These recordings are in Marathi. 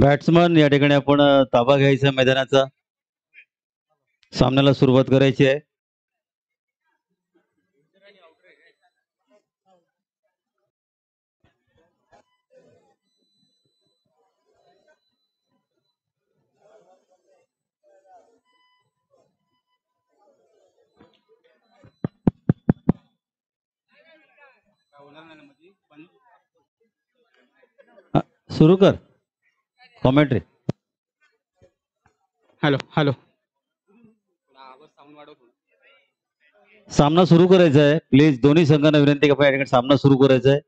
बॅट्समन या ठिकाणी आपण ताबा घ्यायचा मैदानाचा, सामन्याला सुरुवात करायची आहे. सुरू कर कॉमेंट्री. Hello hello. सामना सुरू करायचा आहे. प्लीज दोन्ही संघांना विनंती का या ठिकाणी सामना सुरू करायचा आहे.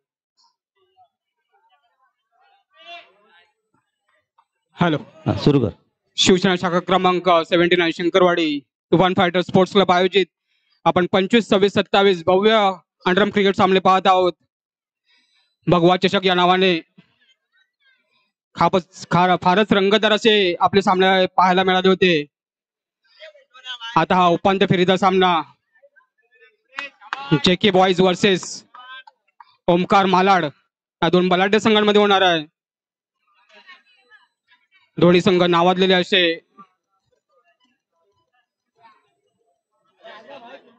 हॅलो सुरू कर. शिवसेना शाखा क्रमांक 79 शंकरवाडी तुफान फायटर स्पोर्ट्स क्लब आयोजित आपण 25, 26, 27 भव्य अंडरम क्रिकेट सामने पाहत आहोत. भगवा चषक या नावाने फारच रंगतदार असे आपले सामने पाहायला मिळाले होते. आता हा उपांत्य फेरीचा सामना JK boys versus Omkar Malad या दोन बलाढ्य संघांमध्ये होणार आहे. दोन्ही संघ नावाजलेले असे.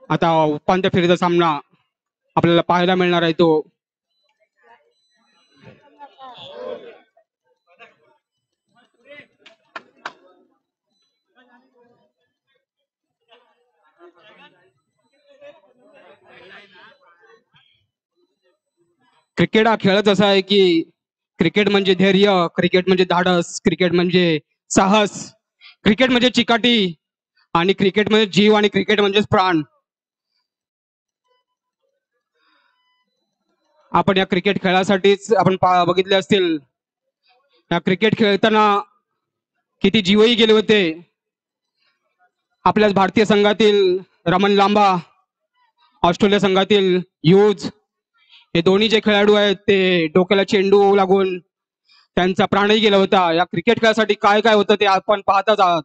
आता उपांत्य फेरीचा सामना आपल्याला पाहायला मिळणार आहे. तो क्रिकेट हा खेळच असा आहे की क्रिकेट म्हणजे धैर्य, क्रिकेट म्हणजे धाडस, क्रिकेट म्हणजे साहस, क्रिकेट म्हणजे चिकाटी आणि क्रिकेट म्हणजे जीव आणि क्रिकेट म्हणजेच प्राण. आपण या क्रिकेट खेळासाठीच आपण बघितले असतील या क्रिकेट खेळताना किती जीवही गेले होते. आपल्याच भारतीय संघातील रमन लांबा, ऑस्ट्रेलिया संघातील ह्यूज हे दोन्ही जे खेळाडू आहेत ते डोक्याला चेंडू लागून त्यांचा प्राणही गेला होता. या क्रिकेट खेळासाठी काय काय होतं ते आपण पाहतच आहात.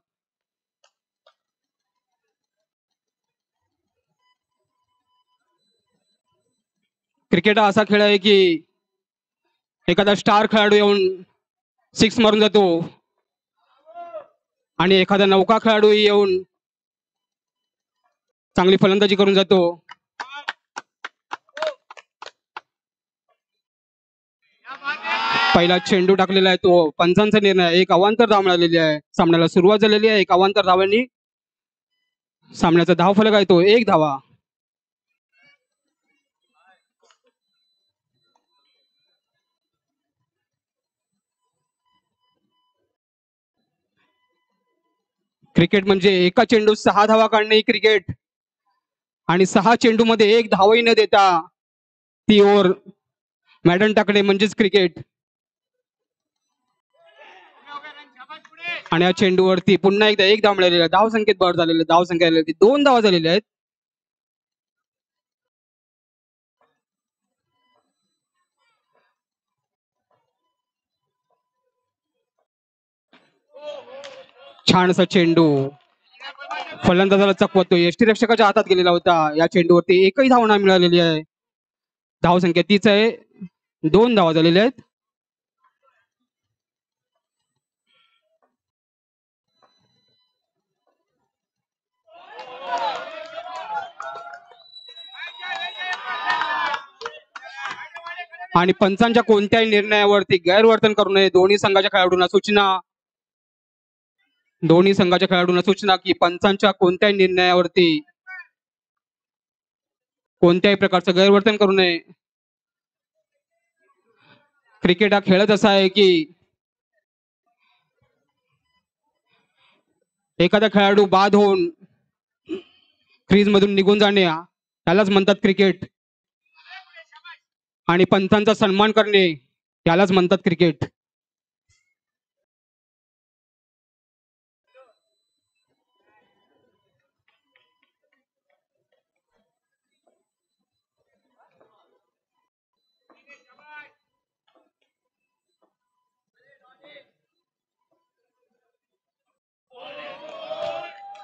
क्रिकेट हा असा खेळ आहे की एखादा स्टार खेळाडू येऊन सिक्स मारून जातो आणि एखादा नौका खेळाडू येऊन चांगली फलंदाजी करून जातो. पहिला चेंडू टाकलेला आहे तो पंचांचा निर्णय. एक अवांतर धाव मिळालेली आहे. सामन्याला सुरुवात झालेली आहे. एक अवांतर धावांनी सामन्याचा धावफलक आहे तो 1 धावा. क्रिकेट म्हणजे एका चेंडू 6 धावा काढणे क्रिकेट आणि 6 चेंडू मध्ये 1 धावही न देता ती ओव्हर मॅडन टाकणे म्हणजेच क्रिकेट. आणि या चेंडूवरती पुन्हा एकदा 1 धाव मिळालेली आहे. धाव संख्येत भर झालेली, धाव संख्या 2 धावा झालेल्या आहेत. छान असा चेंडू फलंदाजाला चकवतो. यष्टीरक्षकाच्या हातात गेलेला होता. या चेंडूवरती एकही धाव नाही मिळालेली आहे. धाव संख्या तीच आहे. 2 धावा झालेल्या आहेत. आणि पंचांच्या कोणत्याही निर्णयावरती गैरवर्तन करू नये. दोन्ही संघाच्या खेळाडूंना सूचना की पंचांच्या कोणत्याही निर्णयावरती कोणत्याही प्रकारचं गैरवर्तन करू नये. क्रिकेट हा खेळच असा आहे की एखादा खेळाडू बाद होऊन क्रीज मधून निघून जाणे यालाच म्हणतात क्रिकेट आणि पंचांचा सन्मान करणे यालाच म्हणतात क्रिकेट.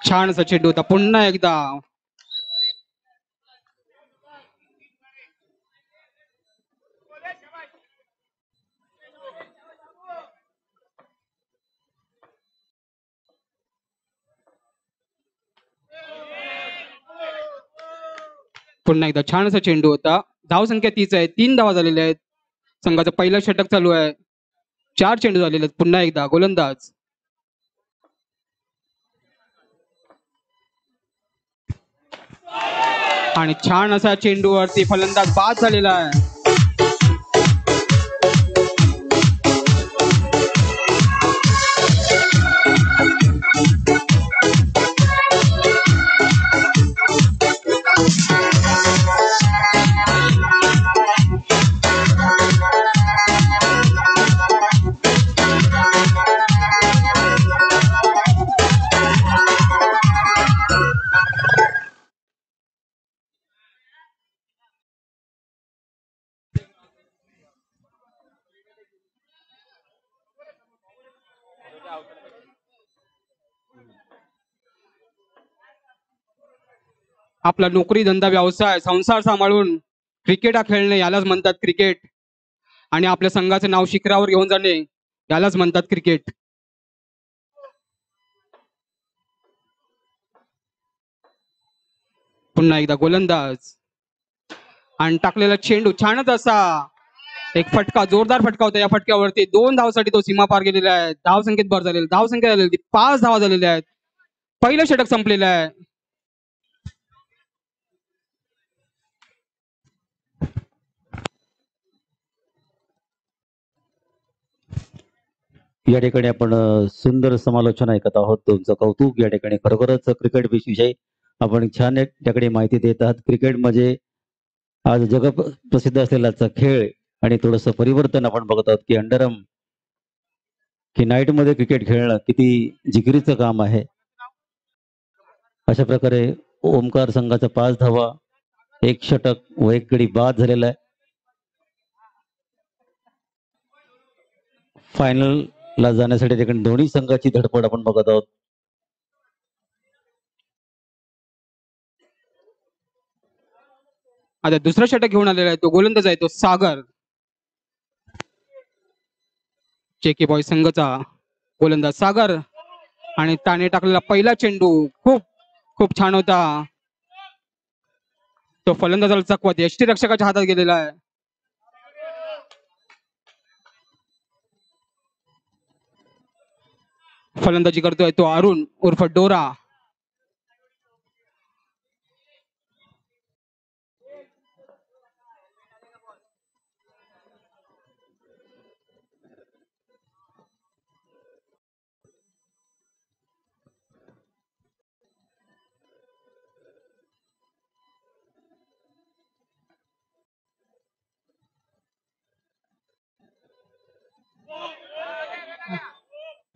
छान असा चेंडू होता. पुन्हा एकदा पुन्हा एकदा छान असा चेंडू होता. धावसंख्या 30 आहे. 3 धावा झालेल्या आहेत. संघाचं पहिलं षटक चालू आहे. 4 चेंडू झालेले आहेत. पुन्हा एकदा गोलंदाज आणि छान असा चेंडूवरती फलंदाज बाद झालेला आहे. आपला नोकरी धंदा व्यवसाय संसार सांभाळून क्रिकेट हा खेळणे यालाच म्हणतात क्रिकेट. आणि आपल्या संघाचं नाव शिखरावर घेऊन जाणे यालाच म्हणतात क्रिकेट. पुन्हा एकदा गोलंदाज आणि टाकलेला चेंडू छानच असा एक फटका, जोरदार फटका होता. या फटक्यावरती 2 धावासाठी तो सीमा पार गेलेला आहे. धावसंख्येत भर झालेली, धावसंख्या झालेली 5 धावा झालेल्या आहेत. पहिलं षटक संपलेलं आहे. या ठिकाणी आपण सुंदर समालोचन ऐकत आहोत. तुमचं कौतुक. या ठिकाणी खरोखरच क्रिकेट विषयी आपण छान एक त्याकडे माहिती देत आहात. क्रिकेट म्हणजे आज जग प्रसिद्ध असलेलाचा खेळ आणि थोडंसं परिवर्तन आपण बघत आहोत की अंडरम की नाईट मध्ये क्रिकेट खेळणं किती जिकिरीचं काम आहे. अशा प्रकारे ओमकार संघाचा 5 धावा, 1 षटक व 1 गडी बाद झालेला आहे. फायनल ला जाण्यासाठी ठिकाणी दोन्ही संघाची धडपड आपण बघत आहोत. आता दुसरा षटक घेऊन आलेला आहे तो गोलंदाज आहे तो सागर. जेके बॉय संघाचा गोलंदाज सागर आणि त्याने टाकलेला पहिला चेंडू खूप खूप छान होता. तो फलंदाजाला चकवत यष्टीरक्षकाच्या हातात गेलेला आहे. फलंदाजी करतोय तो अरुण उर्फ डोरा.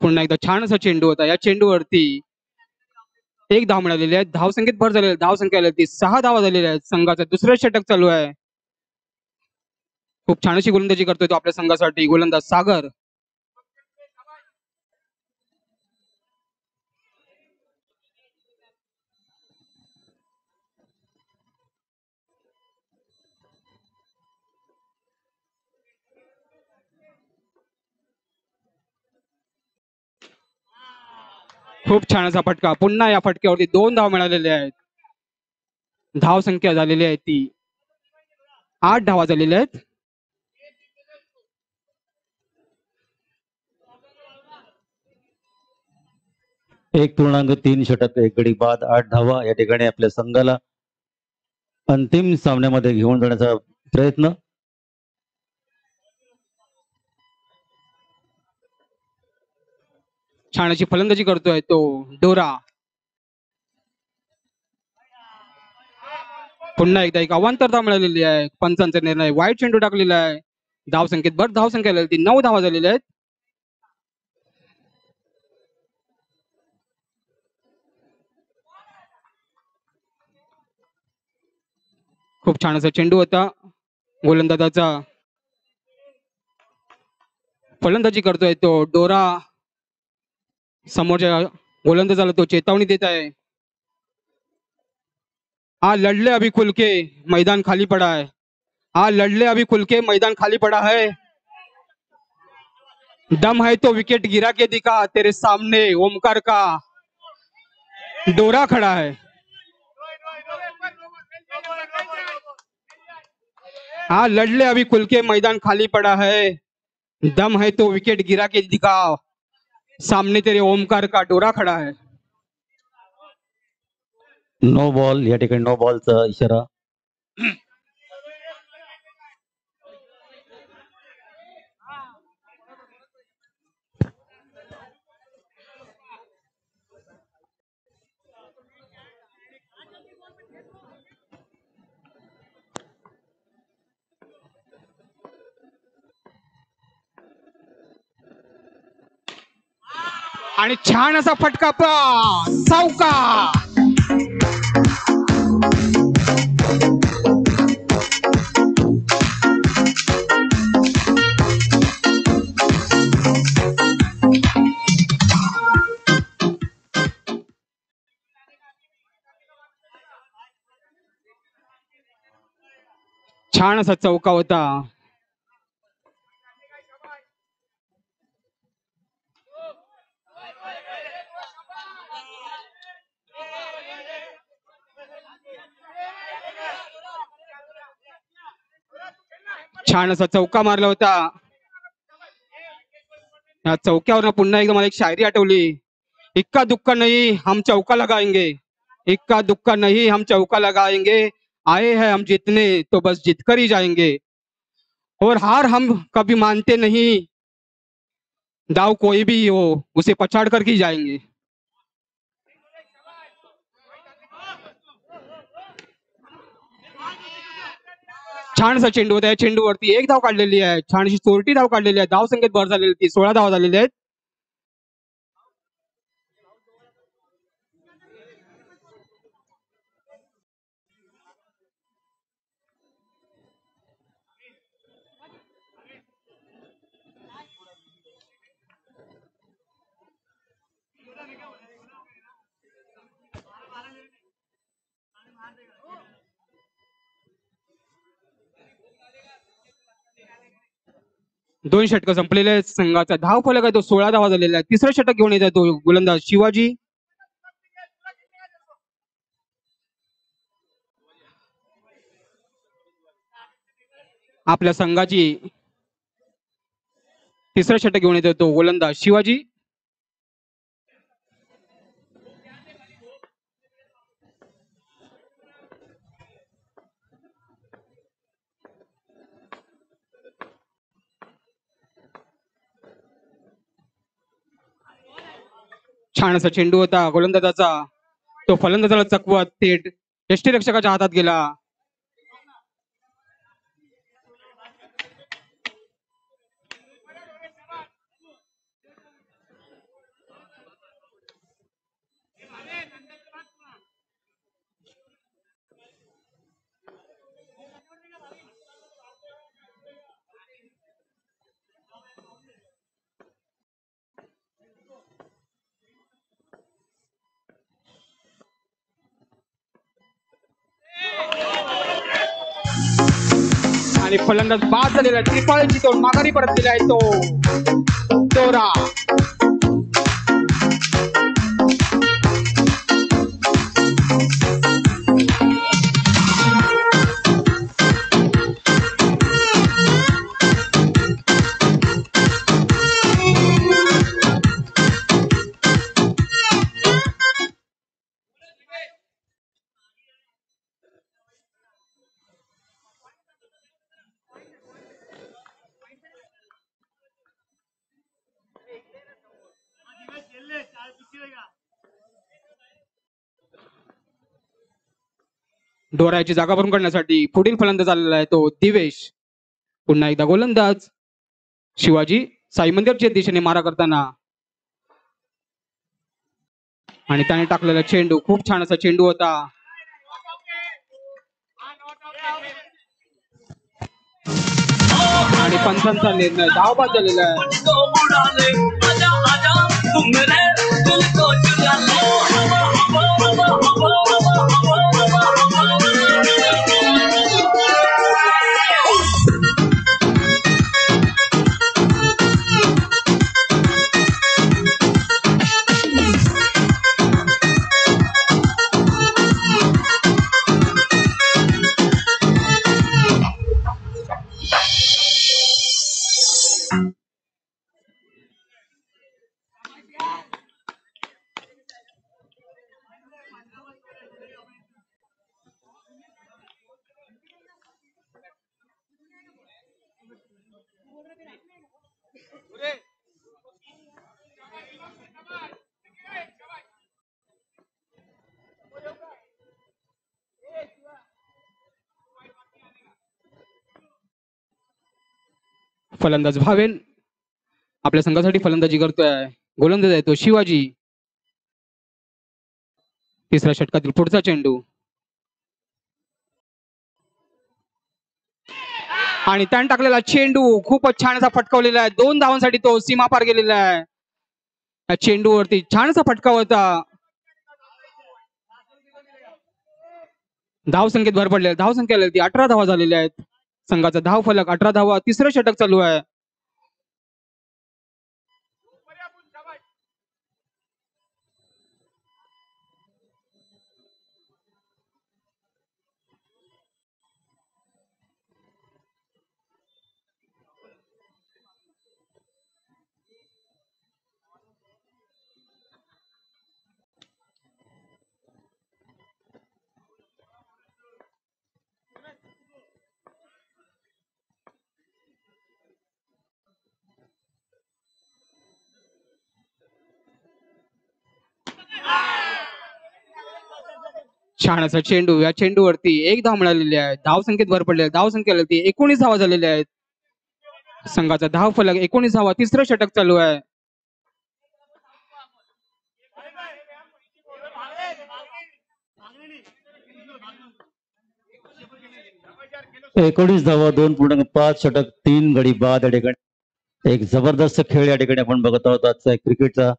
पुन्हा एकदा छान असा चेंडू होता. या चेंडूवरती 1 धाव मिळालेली आहे. धावसंख्येत भर झालेली आहे. धावसंख्या आली 6 धावा झालेल्या आहेत. संघाचं दुसरं षटक चालू आहे. खूप छान अशी गोलंदाजी करतोय तो आपल्या संघासाठी गोलंदाज सागर. खूप छान असा फटका. पुन्हा या फटक्यावरती 2 धाव मिळालेले आहेत. धाव संख्या झालेली आहे ती 8 धावा झालेल्या आहेत. एक 1.3 षटक, 1 गडी बाद, 8 धावा. या ठिकाणी आपल्या संघाला अंतिम सामन्यामध्ये घेऊन जाण्याचा प्रयत्न. छान अशी फलंदाजी करतोय तो डोरा. पुन्हा एकदा एक अवांतर धाव मिळालेली आहे. पंचांचा निर्णय वाईट चेंडू टाकलेला आहे. धावसंख्येत भर धावसंख्या आलेली ती 9 धावा झालेल्या आहेत. खूप छान असा चेंडू होता. गोलंदाजाचा फलंदाजी करतोय तो डोरा. समोरच्या गोलंदाजाला तो चेतावणी देत आहे. आ लड़ले अभी खुल के मैदान खाली पड़ा है. आ लड़ले अभी खुल के मैदान खाली पड़ा है. दम है तो विकेट गिरा के दिखा. तेरे सामने ओमकार का डोरा खड़ा है. हाँ लड़ ले, अभी खुल के मैदान खाली पड़ा है, दम है तो विकेट गिरा के दिखा, सामने तेरे ओमकार का डोरा खड़ा है. नो बॉल, या ठिकाणी नो बॉलचा इशारा. आणि छान असा फटका, चौका. छान असा चौका होता. छान असा चौका मारला होता. या चौक्यावर पुन्हा एकदा मला एक शायरी आठवली. इक्का दुक्का नहीं हम चौका लगाएंगे, इक्का दुक्का नहीं हम चौका लगाएंगे, आए हैं हम जीतने तो बस जीत कर ही जाएंगे, और हार हम कभी मानते नहीं, दाव कोई भी हो उसे पछाड़ कर ही जाएंगे. छान असा चेंडू होता. चेंडूवरती एक धाव काढलेली आहे, छानशी चोरटी धाव काढलेली आहे. धाव संख्येत भर झालेली ती 16 धावा झालेल्या आहेत. दोन षटक संपलेले आहेत. संघाचा धाव फलक आहे तो 16 धावा झालेला आहे. तिसरं षटक घेऊन येत आहे तो गोलंदाज शिवाजी. आपल्या संघाची तिसरं षटक घेऊन येतो तो गोलंदाज शिवाजी. छान असा चेंडू होता गोलंदाजाचा, तो फलंदाजाला चकवत थेट यष्टीरक्षकाच्या हातात गेला. आणि फलंदाज बाद झालेला, त्रिपाळीची तोड माघारी परतलेला आहे तो डोरा. डोराची जागा भरून काढण्यासाठी पुढील फलंदाज आलेला आहे तो दिवेश. पुन्हा एकदा गोलंदाज शिवाजी. साई मंदिरच्या दिशेने मारा करताना, आणि त्याने टाकलेला चेंडू खूप छान असा चेंडू होता. आणि पंचांचा निर्णय धाव बाद झालेला आहे. फलंदाज भावेन आपल्या संघासाठी फलंदाजी करतोय. गोलंदाज आहे तो शिवाजी. तिसऱ्या षटकातील पुढचा चेंडू आणि त्याने टाकलेला चेंडू खूपच छान असा फटकावलेला आहे. 2 धावांसाठी तो सीमा पार गेलेला आहे. या चेंडूवरती छान असा फटका होता. धाव संख्येत भर पडले. धाव संख्या 18 धावा झालेल्या आहेत. संघाचा धाव फलक 18 धावा. तिसरं षटक चालू आहे. छान असा चेंडू. या चेंडूवरती 1 धाव मिळालेली आहे. धाव संख्येत भर पडले. धाव संख्या 19 धावा झालेल्या आहेत. संघाचा धाव फलक 19 धावा. तिसरं षटक चालू आहे. 19 धावा, 2.5 षटक, 3 गडी बाद या ठिकाणी. एक जबरदस्त खेळ या ठिकाणी आपण बघत आहोत. आजचा एक क्रिकेटचा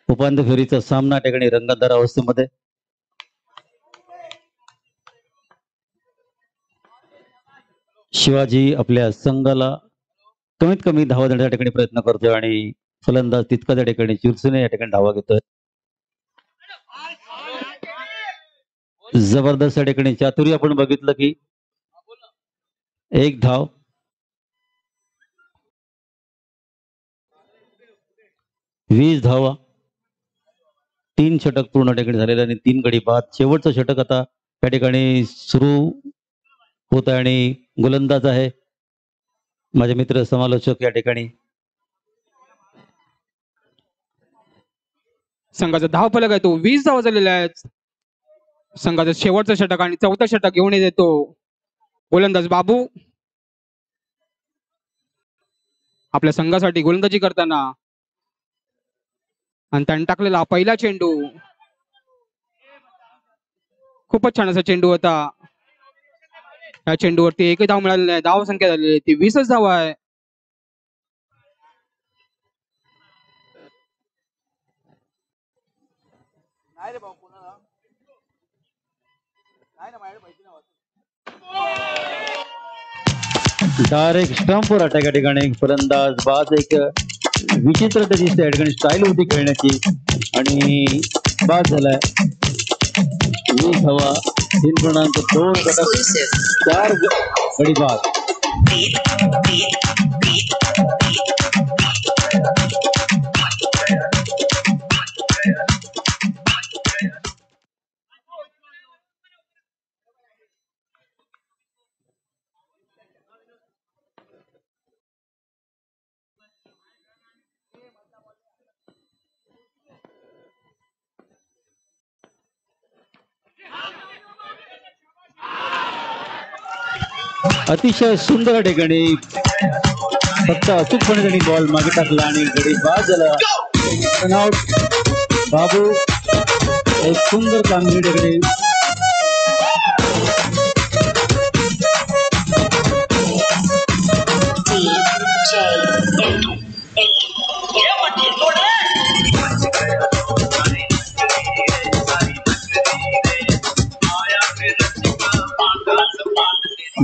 उपांत्य फेरीचा सामना या ठिकाणी रंगतदार अवस्थेमध्ये. शिवाजी आपल्या संघाला कमीत कमी धावा देण्याच्या ठिकाणी प्रयत्न करतोय आणि फलंदाज तितका त्या ठिकाणी चिरसुने या ठिकाणी धावा घेतोय. जबरदस्त या ठिकाणी चातुर्य आपण बघितलं की 1 धाव, 20 धावा, 3 षटक पूर्ण ठिकाणी झालेले आणि 3 गडी बाद. शेवटचं षटक आता या ठिकाणी सुरू होत आहे आणि गोलंदाज आहे माझे मित्र समालोचक या ठिकाणी. संघाचा धाव फलक आहे तो 20 धावा झालेला आहेत. संघाचं शेवटचं षटक आणि चौथं षटक घेऊन येतो गोलंदाज बाबू. आपल्या संघासाठी गोलंदाजी करताना आणि त्याने टाकलेला पहिला चेंडू खूपच छान असा चेंडू होता. या चेंडूवरती 1 धाव मिळालेली आहे. धाव संख्या झालेली ती 20च धावा आहे. डायरेक्ट स्टंपवर अटॅक या ठिकाणी फलंदाज बाद. एक विचित्र त्याची त्या ठिकाणी स्टाईल होती खेळण्याची आणि बाद झालाय. 20 धावा, 3.2 षटक, 4 गडी बाद. अतिशय सुंदर ठिकाणी फक्त अचूकपणे त्यांनी बॉल मागे टाकला आणि गडी बाद झाला. बाबू एक सुंदर कामगिरी ठिकाणी.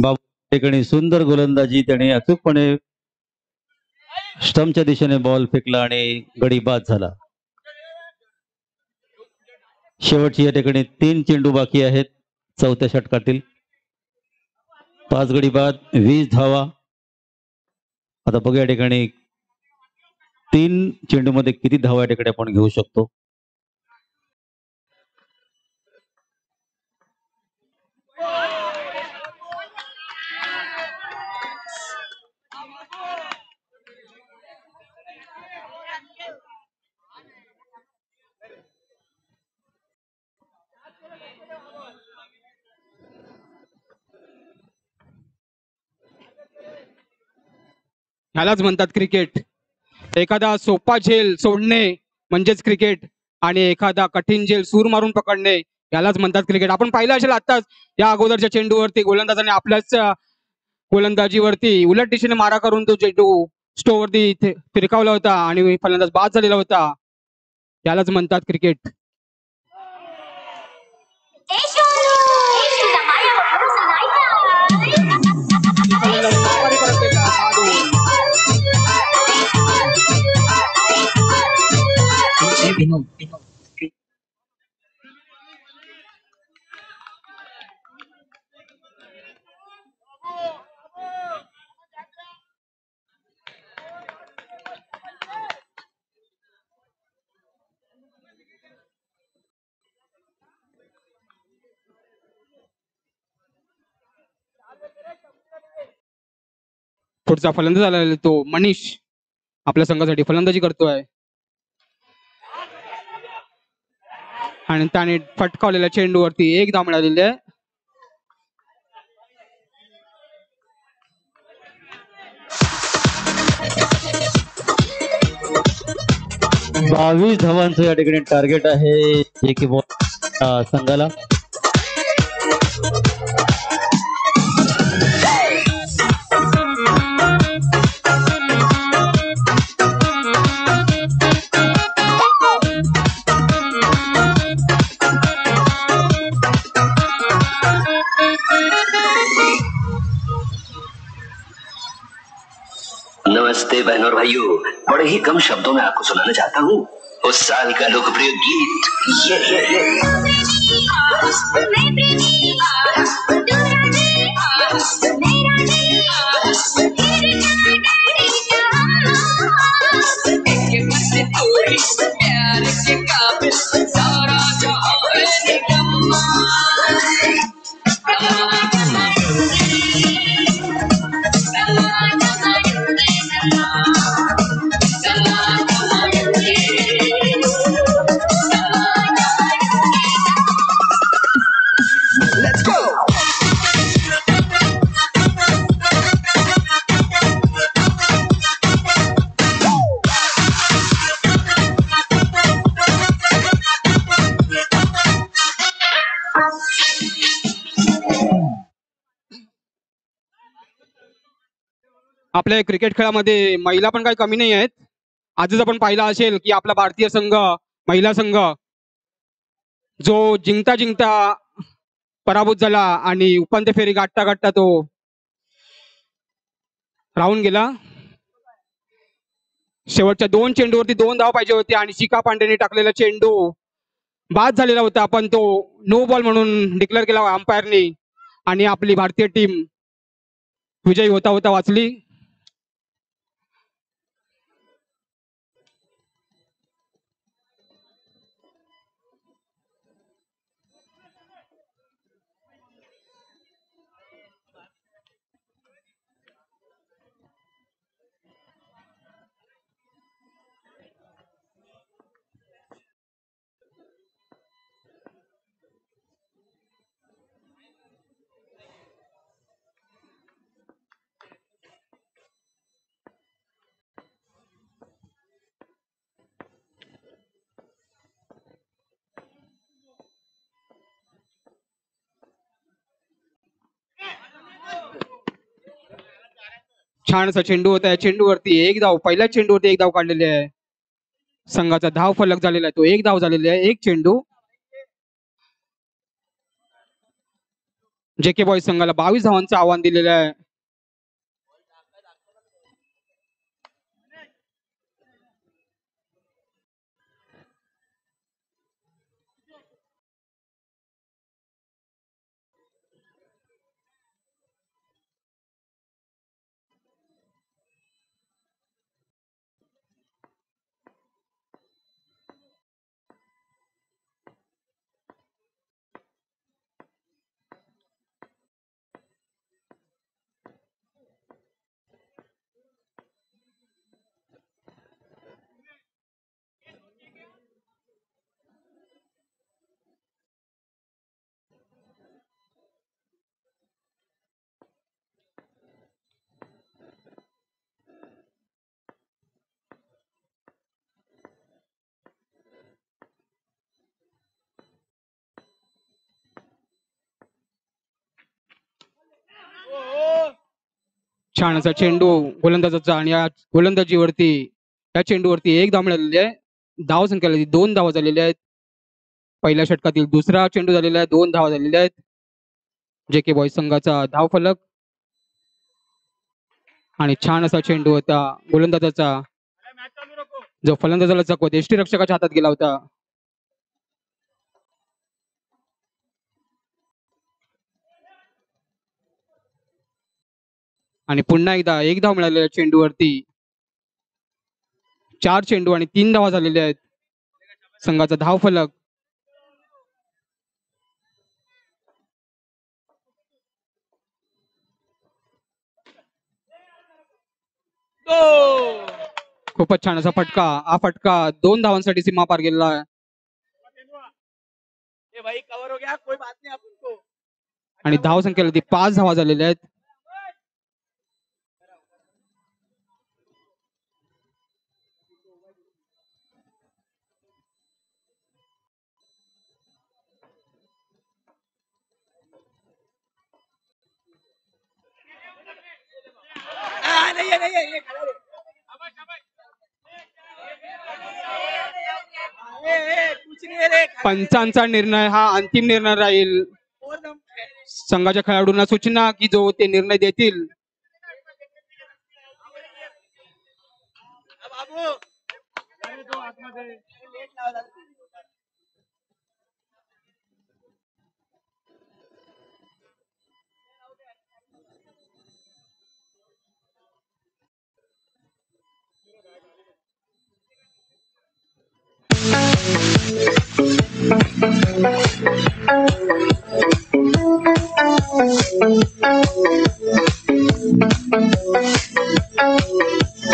बाबू ठिकाणी सुंदर गोलंदाजी. त्याने अचूकपणे स्टंपच्या दिशेने बॉल फेकला आणि गडी बाद झाला. शेवटची या ठिकाणी 3 चेंडू बाकी आहेत चौथ्या षटकातील. 5 गडी बाद, 20 धावा. आता बघूया या ठिकाणी 3 चेंडूमध्ये किती धावा या ठिकाणी आपण घेऊ शकतो. ह्यालाच म्हणतात क्रिकेट. एखादा सोपा झेल सोडणे म्हणजेच क्रिकेट आणि एखादा कठीण झेल सूर मारून पकडणे यालाच म्हणतात क्रिकेट. आपण पाहिलं असेल आताच या अगोदरच्या चेंडूवरती गोलंदाजाने आपल्याच गोलंदाजीवरती उलट दिशेने मारा करून तो चेंडू स्टोवरती फिरकावला होता आणि फलंदाज बाद झालेला होता. यालाच म्हणतात क्रिकेट. पुढचा फलंदाज आलेला तो मनीष आपल्या संघासाठी फलंदाजी करतोय आणि त्याने फटकावलेल्या चेंडूवरती 1 धाव मिळालेली आहे. बावीस धावांचं या ठिकाणी टार्गेट आहे जे की संघाला. नमस्ते बहनों और भाइयों, बड़े ही कम शब्दों में आपको सुनाना चाहता हूँ उस साल का लोकप्रिय गीत ये। आपल्या क्रिकेट खेळामध्ये महिला पण काही कमी नाही आहेत. आजच आपण पाहिलं असेल की आपला भारतीय संघ महिला संघ जो जिंकता जिंकता पराभूत झाला आणि उपांत्य फेरी गाठता गाठता तो राहून गेला. शेवटच्या 2 चेंडूवरती 2 धाव पाहिजे होते आणि शिखा पांडेने टाकलेला चेंडू बाद झालेला होता, पण तो नो बॉल म्हणून डिक्लेअर केला अंपायरने आणि आपली भारतीय टीम विजयी होता होता वाचली. छान असा चेंडू होता. या चेंडूवरती 1 धाव, पहिल्या चेंडूवरती 1 धाव काढलेली आहे. संघाचा धाव फलक झालेला आहे तो 1 धाव झालेली आहे. 1 चेंडू. जेके बॉयज संघाला 22 धावांचं आव्हान दिलेलं आहे. छान असा चेंडू गोलंदाजाचा आणि या गोलंदाजीवरती या चेंडूवरती एक धाव मिळालेली आहे. धाव संख्येला 2 धावा झालेल्या आहेत. पहिल्या षटकातील दुसरा चेंडू झालेला आहे. 2 धावा झालेल्या आहेत. JK बॉयज संघाचा धाव फलक आणि छान असा चेंडू होता गोलंदाजाचा जो फलंदाजाला चकवत यष्टीरक्षकाच्या हातात गेला होता. आणि पुन्हा एकदा एक धाव मिळालेल्या चेंडूवरती 4 चेंडू आणि 3 धावा झालेल्या आहेत. संघाचा धाव फलक खूपच छान असा फटका. हा फटका 2 धावांसाठी सीमा पार गेलेला आहे. आणि धाव संख्येला 5 धावा झालेल्या आहेत. पंचांचा निर्णय हा अंतिम निर्णय राहील. संघाच्या खेळाडूंना सूचना की जो ते निर्णय देतील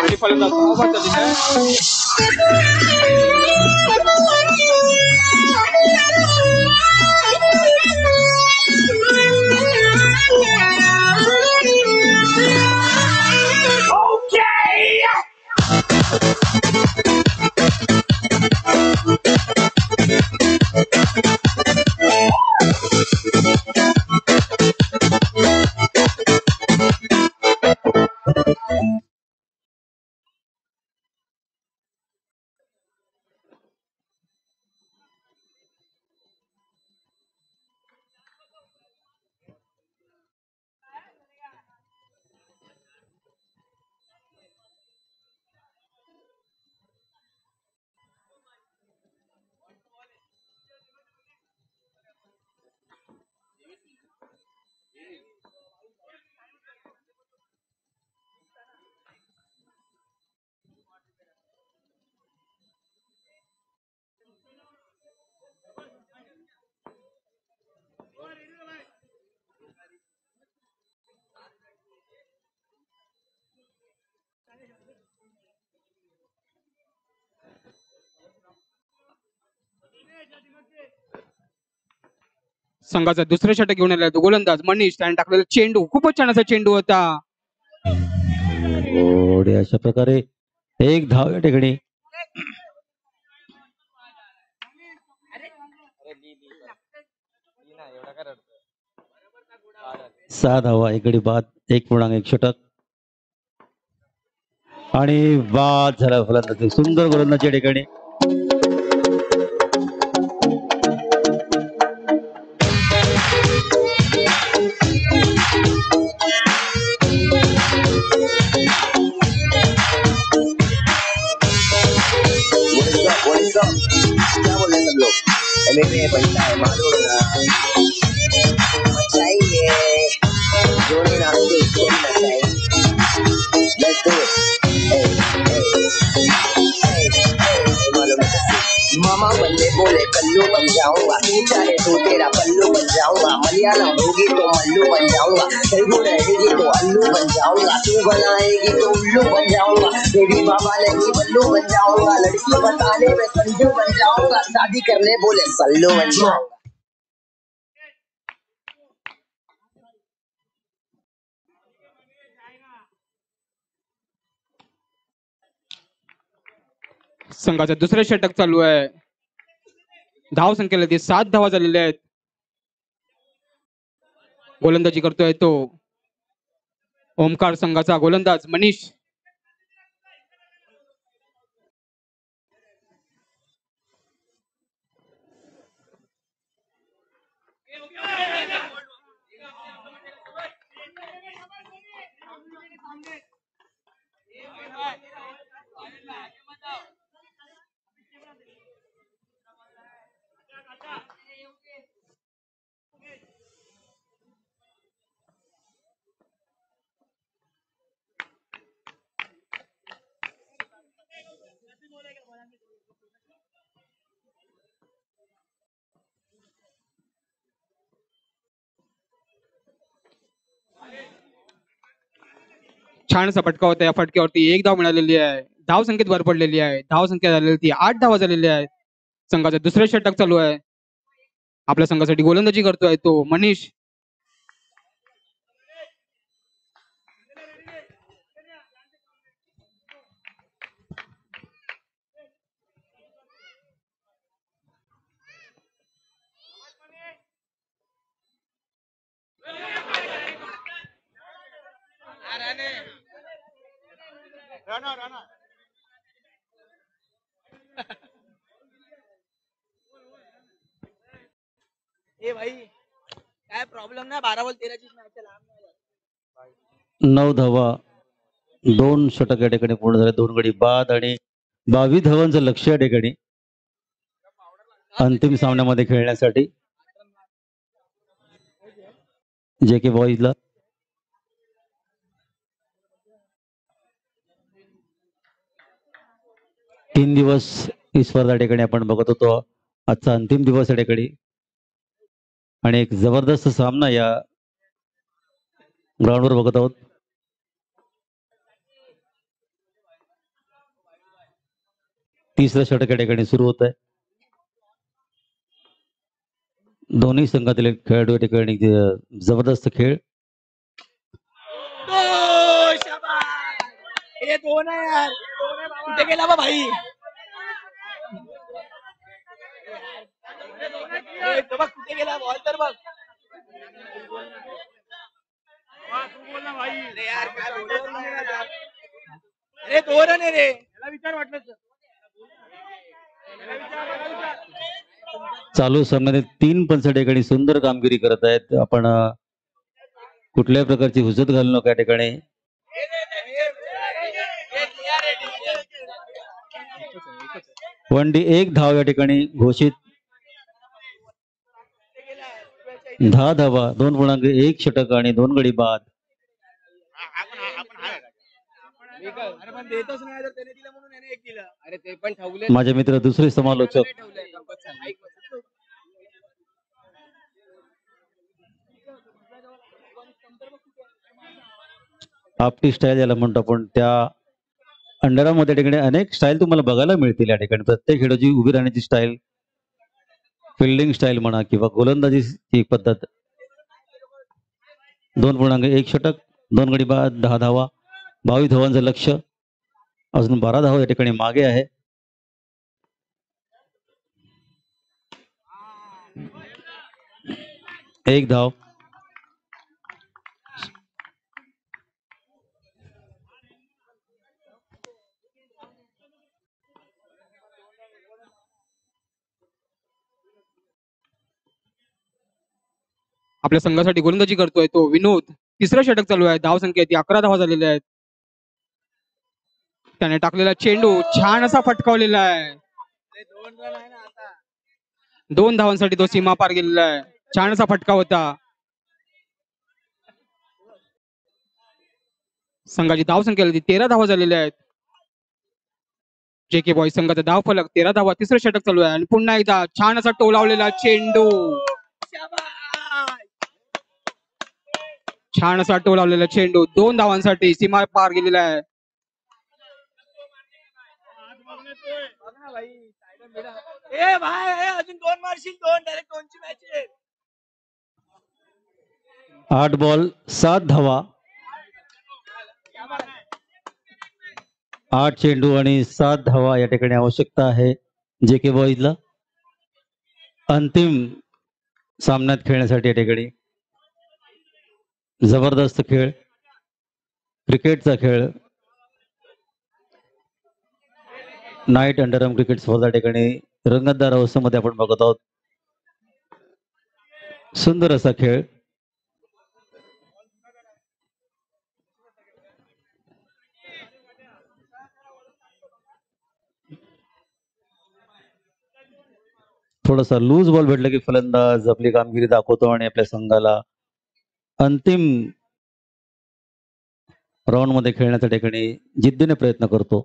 आणि फलंदाज धावबाद झालेला आहे. संघाचा दुसरा षटक घेऊन आलेला तो गोलंदाज मनीष त्याने टाकलेला चेंडू खूपच छान असा चेंडू होता. अशा प्रकारे एक धाव या ठिकाणी 6 धावा, 1 गडी बाद, 1.1 षटक आणि बाद झाला फलंदाजी. सुंदर गोलंदाजी या ठिकाणी. क्या बोल रहे हैं सब लोग? MMA बनता है मालूम ना, चाहिए जोड़ी नाचते खेल ना चाहिए. Let's do it. Hey, hey, hey, hey, मालूम है. मामा बल्ले बोले कल्लू बन जाऊंगा, तू चाहे तो तेरा पल्लू बन जाऊंगा. मलयालम होगी तो मल्लू बन जाऊंगा, तेलुगु रहेगी तो अल्लू बन जाऊंगा. तू बनाएगी तो उल्लू बन जाऊंगा, तेरी बाबा नहीं बल्लू बन जाऊंगा. लड़की बताने में संजू बन जाऊंगा, शादी करने बोले सल्लू बन जाऊंगा. संघाचा दुसरा षटक चालू आहे. धाव संख्येला 7 धावा झालेल्या आहेत. गोलंदाजी करतोय तो ओमकार संघाचा गोलंदाज मनीष. छान असा फटका होता. या फटक्यावरती 1 धाव मिळालेली आहे. धाव संख्येत भर पडलेली आहे. धाव संख्या झालेली ती 8 धावा झालेल्या आहेत. संघाचं दुसरं षटक चालू आहे. आपल्या संघासाठी गोलंदाजी करतोय तो मनीष. ए भाई काय प्रॉब्लेम नाही 12 बॉल 13 चीच मॅच लांब 9 धावा 2 षटक या ठिकाणी पूर्ण झाले. 2 गडी बाद आणि 22 धावांचं लक्ष या ठिकाणी अंतिम सामन्यामध्ये खेळण्यासाठी जे के बॉईजला. तीन दिवस ही स्पर्धा या ठिकाणी आपण बघत होतो. आजचा अंतिम दिवस या ठिकाणी आणि एक जबरदस्त सामना या ग्राउंडवर बघत आहोत. तिसरं षटक या ठिकाणी सुरू होत आहे. दोन्ही संघातील खेळाडू या ठिकाणी जबरदस्त खेळ. ये दोन आहे यार कुठे गेला बा भाई बघ कुठे गेला बॉल तर बघ अरे यार काय बोलत नाही यार. अरे दोन आहे रे याला विचार वाटलं चालू सामन्यात 3 पंच या ठिकाणी सुंदर कामगिरी करत आहेत. आपण कुठल्याही प्रकारची हुजत घालू नका या ठिकाणी. वनडी 1 धाव या ठिकाणी घोषित. 10 धावा 2.1 षटक आणि 2 गडी बाद. अरे पण देतच नाही तर त्याने दिलं म्हणून याने एक दिलं. अरे ते पण ठेवले माझे मित्र दुसरे समालोचक आपटी स्टाईल याला म्हणतो आपण. त्या अंडरामध्ये ठिकाणी अनेक स्टाईल तुम्हाला बघायला मिळतील या ठिकाणी. प्रत्येक खेळाची उभी राहण्याची स्टाईल, फिल्डिंग स्टाईल म्हणा किंवा गोलंदाजीची पद्धत. 2.1 षटक 2 गडी बाद 10 धावा 22 धावांचं लक्ष. अजून 12 धावा या ठिकाणी मागे आहे. एक धाव. आपल्या संघासाठी गोलंदाजी करतोय तो विनोद. तिसरं षटक चालू आहे. धाव संख्या ती 11 धावा झालेल्या आहेत. त्याने टाकलेला चेंडू छान असा फटकावलेला आहे. 2 धावांसाठी तो सीमा पार गेलेला आहे. छान असा फटका होता. संघाची धाव संख्या 13 धावा झालेल्या आहेत. जे के बॉईज संघाचा धाव फलक 13 धावा. तिसरं षटक चालू आहे आणि पुन्हा एकदा छान असा टोलावलेला चेंडू. छान असा टोलावलेला चेंडू 2 धावांसाठी सीमा पार गेलेला आहे. ए भाई अजून 2 मारशील 2 डायरेक्ट 2ची मॅच आहे. 8 बॉल 7 धावा. 8 चेंडू आणि 7 धावा या ठिकाणी आवश्यकता आहे जे के बॉईजला अंतिम सामन्यात खेळण्यासाठी. या ठिकाणी जबरदस्त खेळ. क्रिकेटचा खेळ नाईट अंडरआर्म क्रिकेट स्पर्धा ठिकाणी रंगतदार अवस्थेमध्ये आपण बघत आहोत. सुंदर असा खेळ. थोडासा लूज बॉल भेटला की फलंदाज आपली कामगिरी दाखवतो आणि आपल्या संघाला अंतिम राऊंड मध्ये खेळण्याच्या ठिकाणी जिद्दीने प्रयत्न करतो.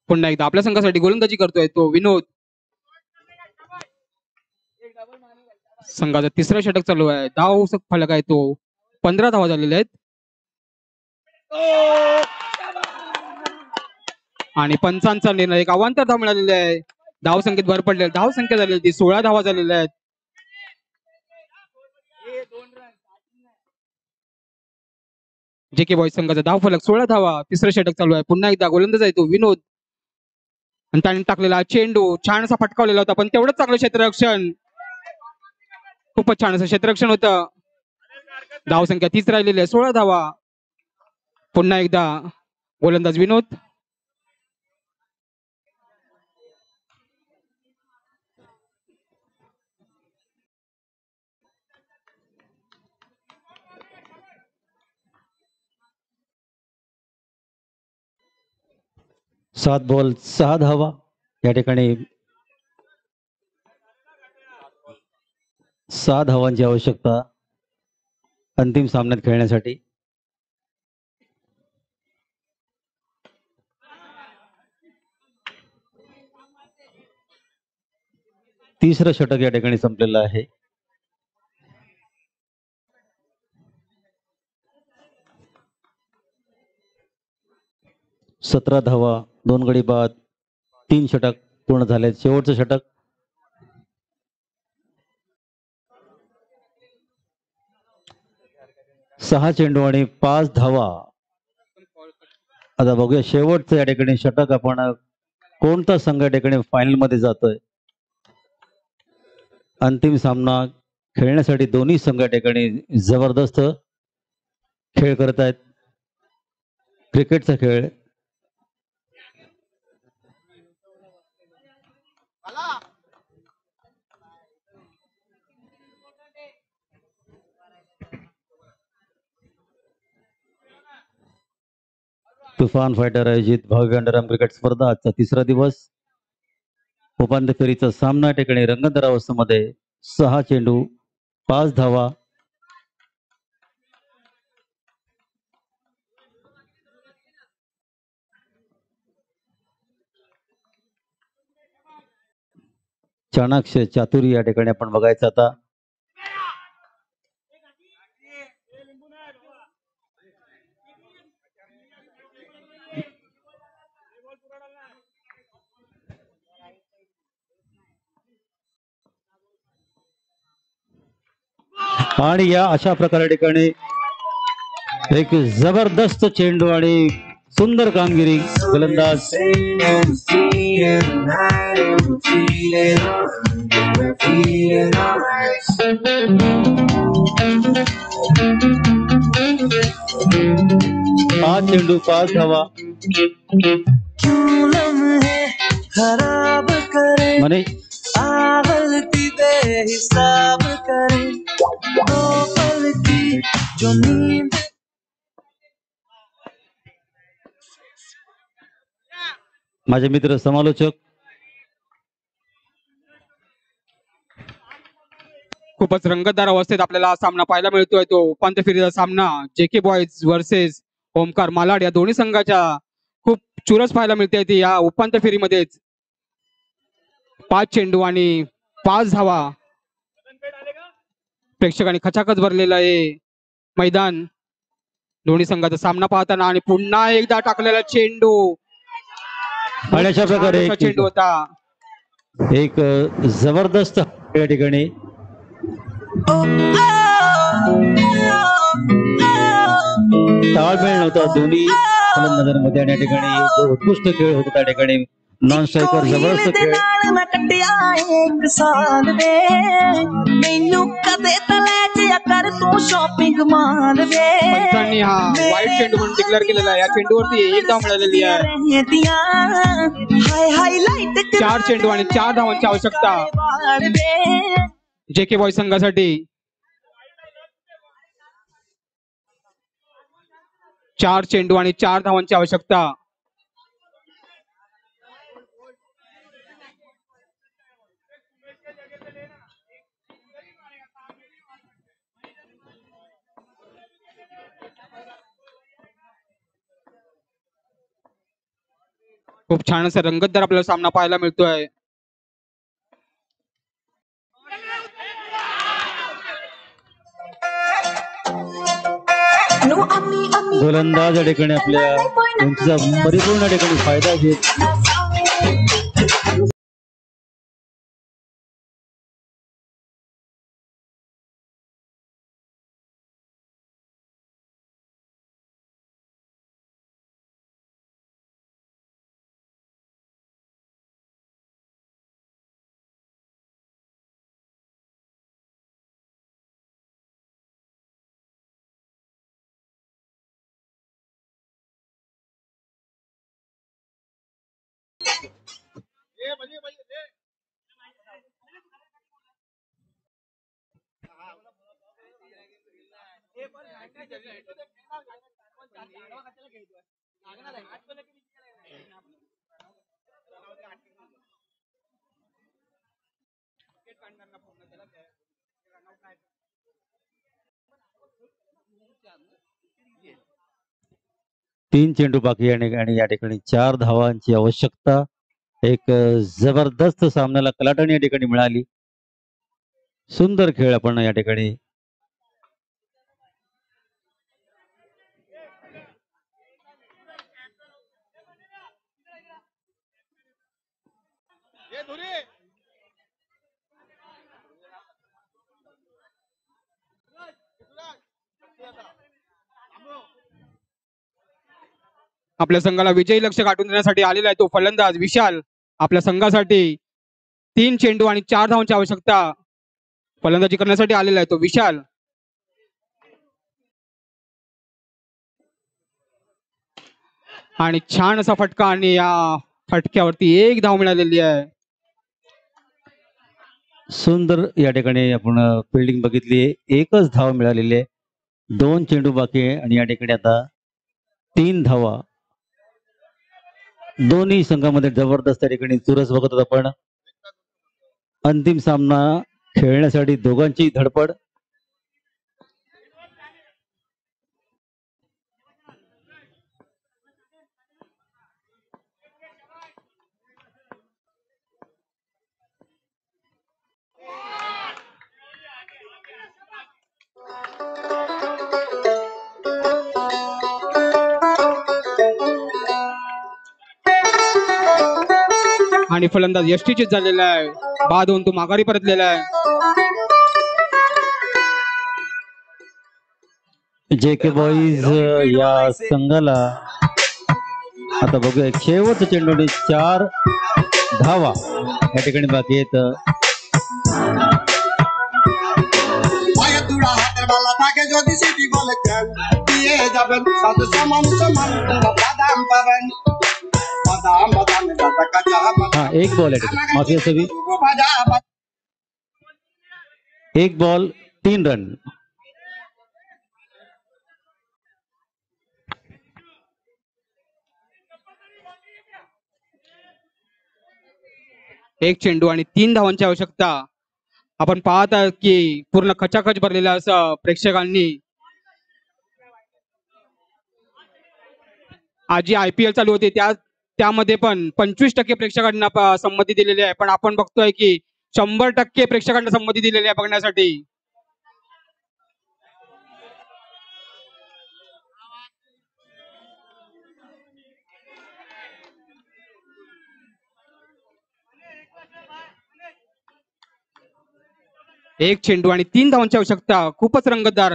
पुन्हा एकदा आपल्या संघासाठी गोलंदाजी करतोय तो विनोद. संघाचा तिसरा षटक चालू आहे. धाव फलक आहे तो 15 धावा झालेल्या आहेत आणि पंचांचा निर्णय एक अवांतर धाव मिळालेली आहे. धाव संख्येत भर पडले. धाव संख्या झालेली ती 16 धावा झालेल्या आहेत. जेके बॉयज संघाचा धाव फलक 16 धावा. तिसरं षटक चालू आहे. पुन्हा एकदा गोलंदाज आहे तो विनोद आणि त्याने टाकलेला चेंडू छान असा फटकावलेला होता पण तेवढंच चांगलं क्षेत्ररक्षण. खूपच छान असं क्षेत्ररक्षण होतं. धाव संख्या 30 राहिलेली आहे. 16 धावा. पुन्हा एकदा गोलंदाज विनोद. सात बॉल 6 धावा. या ठिकाणी 6 धावांची आवश्यकता अंतिम सामन्यात खेळण्यासाठी. तिसरं षटक या ठिकाणी संपलेलं आहे. सतरा धावा, 2 गडी बाद, 3 षटक पूर्ण झाले. शेवटचं षटक. सहा चेंडू आणि 5 धावा. आता बघूया शेवटचं या ठिकाणी षटक आपण कोणता संघ या ठिकाणी फायनल मध्ये जातोय. अंतिम सामना खेळण्यासाठी दोन्ही संघ या ठिकाणी जबरदस्त खेळ करत आहेत. क्रिकेटचा खेळ तुफान फायटर आयोजित भव्य अंडरआर्म क्रिकेट स्पर्धा आजचा तिसरा दिवस. उपांत्य फेरीचा सामना ठिकाणी रंगतदार अवस्थेमध्ये 6 चेंडू 5 धावा. चाणाक्ष चातुर्य या ठिकाणी आपण बघायचं आता. आणि या अशा प्रकारे ठिकाणी एक जबरदस्त चेंडू आणि सुंदर कामगिरी गोलंदाज पाच चेंडू 5 धावा. म्हणे माझे मित्र समालोचक खूपच रंगतदार अवस्थेत आपल्याला सामना पाहायला मिळतोय. तो उपांत्य फेरीचा सामना JK boys versus Omkar Malad या दोन्ही संघाच्या खूप चुरस पाहायला मिळते ती या उपांत्य फेरीमध्येच. 5 चेंडू आणि 5 धावा. प्रेक्षकांनी खचाखच भरलेलं आहे मैदान दोन्ही संघाचा सामना पाहताना. आणि पुन्हा एकदा टाकलेला चेंडू अशा प्रकारे चेंडू होता. एक जबरदस्त या ठिकाणी ताळमेळ नव्हता दोन्ही फलंदाजांमध्ये आणि या ठिकाणी जो उत्कृष्ट खेळ होता त्या ठिकाणी नॉन स्ट्रायकर जबरदस्त खेळ ਮੈਂ ਕੱਟਿਆ ਇੱਕ ਸਾਲ ਵੇ ਮੈਨੂੰ ਕਦੇ ਤਲੇ ਕਰ ਤੂੰ ਸ਼ਾਪਿੰਗ ਮਾਲ ਵੇ पंचांनी हा वाईट चेंडू म्हणून डिक्लेअर केलेला आहे. या चेंडूवरती एक धाव मिळालेली आहे. हाय हायलाइट 4 चेंडू आणि 4 धावांची आवश्यकता JK बॉयज संघासाठी. 4 चेंडू आणि 4 धावांची आवश्यकता. खूप छान असा रंगतदार आपल्याला सामना पाहायला मिळतोय. गोलंदाज या ठिकाणी आपल्या उंचीचा परिपूर्ण या ठिकाणी फायदा घेत तीन चेंडू बाकी आणि या ठिकाणी 4 धावांची आवश्यकता. एक जबरदस्त सामन्याला कलाटणी या ठिकाणी मिळाली. सुंदर खेळ आपण या ठिकाणी आपल्या संघाला विजयी लक्ष गाठून देण्यासाठी आलेला आहे तो फलंदाज विशाल. आपल्या संघासाठी 3 चेंडू आणि 4 धावांची आवश्यकता फलंदाजी करण्यासाठी आलेला आहे तो विशाल. आणि छान असा फटका आणि या फटक्यावरती 1 धाव मिळालेली आहे. सुंदर या ठिकाणी आपण फिल्डिंग बघितली. एकच धाव मिळालेली आहे. 2 चेंडू बाकी आहे आणि या ठिकाणी आता 3 धावा. दोन्ही संघामध्ये जबरदस्त या ठिकाणी चुरस बघत होतो आपण. अंतिम सामना खेळण्यासाठी दोघांची धडपड. आणि फलंदाज यष्टीचीत झालेला आहे. बाद होऊन तो माघारी परतलेला आहे. JK बॉईज या संघाला आता बघूया शेवटचा चेंडू आणि 4 धावा या ठिकाणी बाकी आहेत. हा एक बॉल आहे माफी असावी. 1 बॉल 3 रन. एक चेंडू आणि 3 धावांची आवश्यकता. आपण पाहत आहोत की पूर्ण खचाखच भरलेला असं प्रेक्षकांनी आज जी IPL चालू होती त्यामध्ये पण 25% प्रेक्षकांना संमती दिलेली आहे. पण आपण बघतोय की 100% प्रेक्षकांना संमती दिलेली आहे बघण्यासाठी. एक चेंडू आणि 3 धावांची आवश्यकता. खूपच रंगतदार.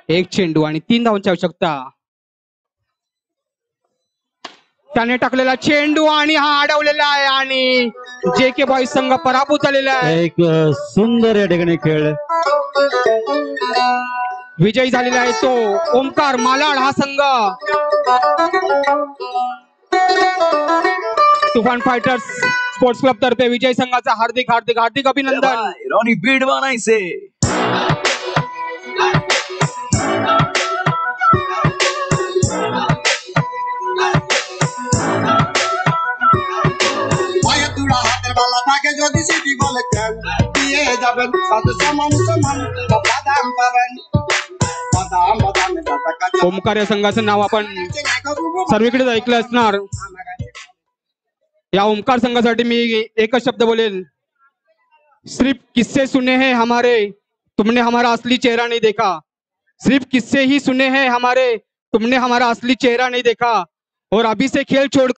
एक चेंडू आणि 3 धावांची आवश्यकता. त्याने टाकलेला चेंडू आणि हा अडवलेला आहे आणि जे के बॉईज संघ पराभूत झालेला आहे. एक सुंदर या ठिकाणी खेळ. विजयी झालेला आहे तो ओमकार मालाड हा संघ. तुफान फायटर्स स्पोर्ट्स क्लब तर्फे विजय संघाचा हार्दिक हार्दिक हार्दिक अभिनंदन. रोनी बीडवा नहीं से বালা থাকে যদি সিটি বলে কেন দিয়ে যাবেন সাথে সমান সমান বাদাম পাবেন বাদাम बादाम दादा का ओमकार या संघाचं नाव आपण सर्वीकडे ऐकलं असणार. या ओमकार संघासाठी मी एकच शब्द बोलेल. सिर्फ किस्से सुने हैं हमारे, तुमने हमारा असली चेहरा नहीं देखा. सिर्फ किस्से ही सुने हैं हमारे, तुमने हमारा असली चेहरा नहीं देखा. और अभी से खेल छोड़